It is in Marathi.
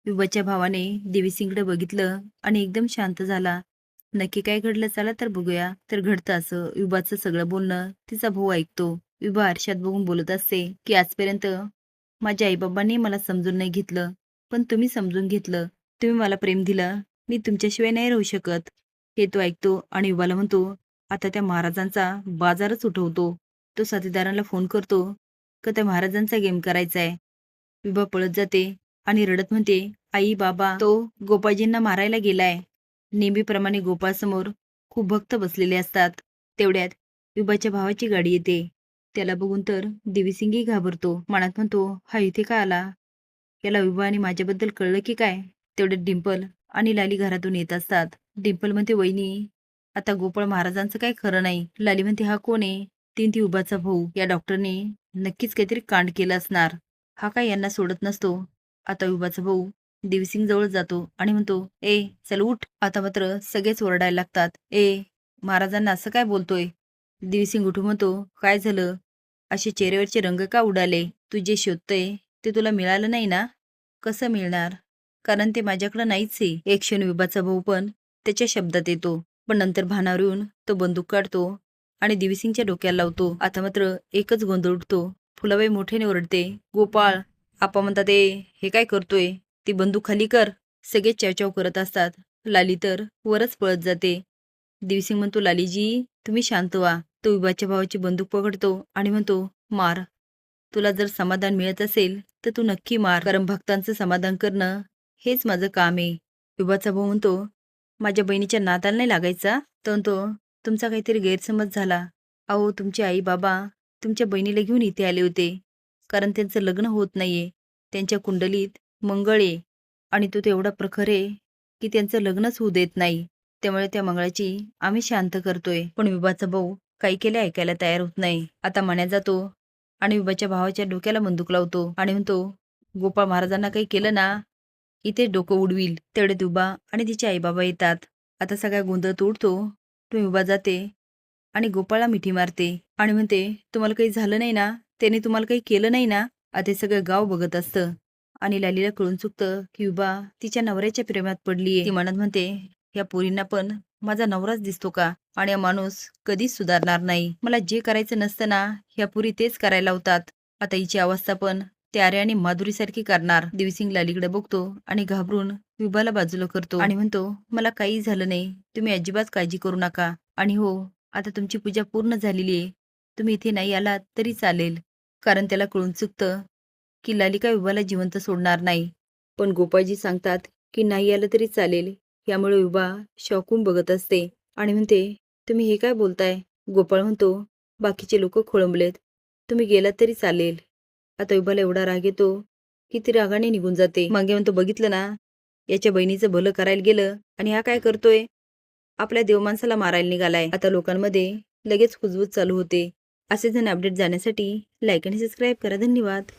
विभाच्या भावाने देवीसिंगकडे बघितलं आणि एकदम शांत झाला. नक्की काय घडलं चला तर बघूया. तर घडतं असं, विभाचं सगळं बोलणं तिचा भाऊ ऐकतो. विभा आरशात बघून बोलत असते की आजपर्यंत माझ्या आईबाबांनी मला समजून नाही घेतलं, पण तुम्ही समजून घेतलं. तुम्ही मला प्रेम दिलं. मी तुमच्याशिवाय नाही राहू शकत. हे तो ऐकतो आणि विभाला म्हणतो, आता त्या महाराजांचा बाजारच उठवतो. तो साथीदारांना फोन करतो का त्या महाराजांचा गेम करायचा आहे. विभा पळत जाते आणि रडत म्हणते, आई बाबा तो गोपाळजींना मारायला गेलाय. नेहमीप्रमाणे गोपाळसमोर खूप भक्त बसलेले असतात. तेवढ्यात विभाच्या भावाची गाडी येते. त्याला बघून तर देवीसिंगही घाबरतो. मनात म्हणतो, हा इथे का आला? याला विभा आणि माझ्याबद्दल कळलं की काय? तेवढ्यात डिंपल आणि लाली घरातून येत असतात. डिंपल म्हणते, वहिनी आता गोपाळ महाराजांचं काय खरं नाही. लाली म्हणते, हा कोण आहे? ती विभाचा भाऊ. या डॉक्टरने नक्कीच काहीतरी कांड केला असणार. हा काय यांना सोडत नसतो. आता विभाचा भाऊ देवीसिंग जवळ जातो आणि म्हणतो, ए चल उठ. आता मात्र सगळेच ओरडायला लागतात. ए महाराजांना असं काय बोलतोय? देवीसिंग उठू म्हणतो, काय झालं? असे चेहऱ्यावरचे रंग का उडाले? तू जे शोधतोय ते तुला मिळालं नाही ना? कसं मिळणार? कारण ते माझ्याकडं नाहीच आहे. एक क्षण विभाचा भाऊ पण त्याच्या शब्दात येतो, पण नंतर भानावर येऊन तो बंदूक काढतो आणि देवीसिंगच्या डोक्याला लावतो. आता मात्र एकच गोंधळ उठतो. फुलाबाई मोठ्याने ओरडते, गोपाळ. आपा म्हणतात, हे काय करतोय? ती बंदूक खाली कर. सगळे चावचाव करत असतात. लाली तर वरच पळत जाते. देवीसिंग म्हणतो, लालीजी तुम्ही शांत व्हा. तो विभाच्या भावाची बंदूक पकडतो आणि म्हणतो, मार. तुला जर समाधान मिळत असेल तर तू नक्की मार, कारण भक्तांचं समाधान करणं हेच माझं काम आहे. विभाचा भाऊ म्हणतो, माझ्या बहिणीच्या नादाला नाही लागायचा. तो म्हणतो, तुमचा काहीतरी गैरसमज झाला. अहो तुमचे आई बाबा तुमच्या बहिणीला घेऊन इथे आले होते, कारण त्यांचं लग्न होत नाहीये. त्यांच्या कुंडलीत मंगळ आहे आणि तो तेवढा प्रखर आहे की त्यांचं लग्नच होऊ देत नाही. त्यामुळे त्या मंगळाची आम्ही शांत करतोय. पण विभाचा भाऊ काही केले ऐकायला तयार होत नाही. आता मण्या जातो आणि विभाच्या भावाच्या डोक्याला बंदूक लावतो आणि म्हणतो, गोपाळ महाराजांना काही केलं ना, इथे डोकं उडवील. तेवढ्यात विभा आणि तिचे आई बाबा येतात. आता सगळा गोंधळ उडतो. तो विभा जाते आणि गोपाळला मिठी मारते आणि म्हणते, तुम्हाला काही झालं नाही ना? त्याने तुम्हाला काही केलं नाही ना? आता हे सगळं गाव बघत असतं आणि लालीला कळून चुकतं की विभा तिच्या नवऱ्याच्या प्रेमात पडलीये. ती मनात म्हणते, या पोरींना पण माझा नवराच दिसतो का? आणि हा माणूस कधीच सुधारणार नाही. मला जे करायचं नसतं ना, ह्या पुरी तेच करायला लावतात. आता हिची अवस्था पण ते आर्या आणि माधुरीसारखी करणार. देवीसिंग लालीकडे बघतो आणि घाबरून विभाला बाजूला करतो आणि म्हणतो, मला काही झालं नाही. तुम्ही अजिबात काळजी करू नका. आणि हो, आता तुमची पूजा पूर्ण झालेली आहे. तुम्ही इथे नाही आलात तरी चालेल. कारण त्याला कळून चुकतं की लाली काय विभाला जिवंत सोडणार नाही. पण गोपाळजी सांगतात की नाही आलं तरी चालेल. यामुळे विभा शॉकून बघत असते आणि म्हणते, तुम्ही हे काय बोलताय? गोपाळ म्हणतो, बाकीचे लोक खोळंबलेत. तुम्ही गेलात तरी चालेल. आता विभाला एवढा राग येतो की ती रागाने निघून जाते. मागे म्हणतो, बघितलं ना, याच्या बहिणीचं भलं करायला गेलं आणि हा काय करतोय? आपल्या देवमाणसाला मारायला निघालाय. आता लोकांमध्ये लगेच कुजबूज चालू होते. असे जण अपडेट जाण्यासाठी लाईक आणि सबस्क्राईब करा. धन्यवाद.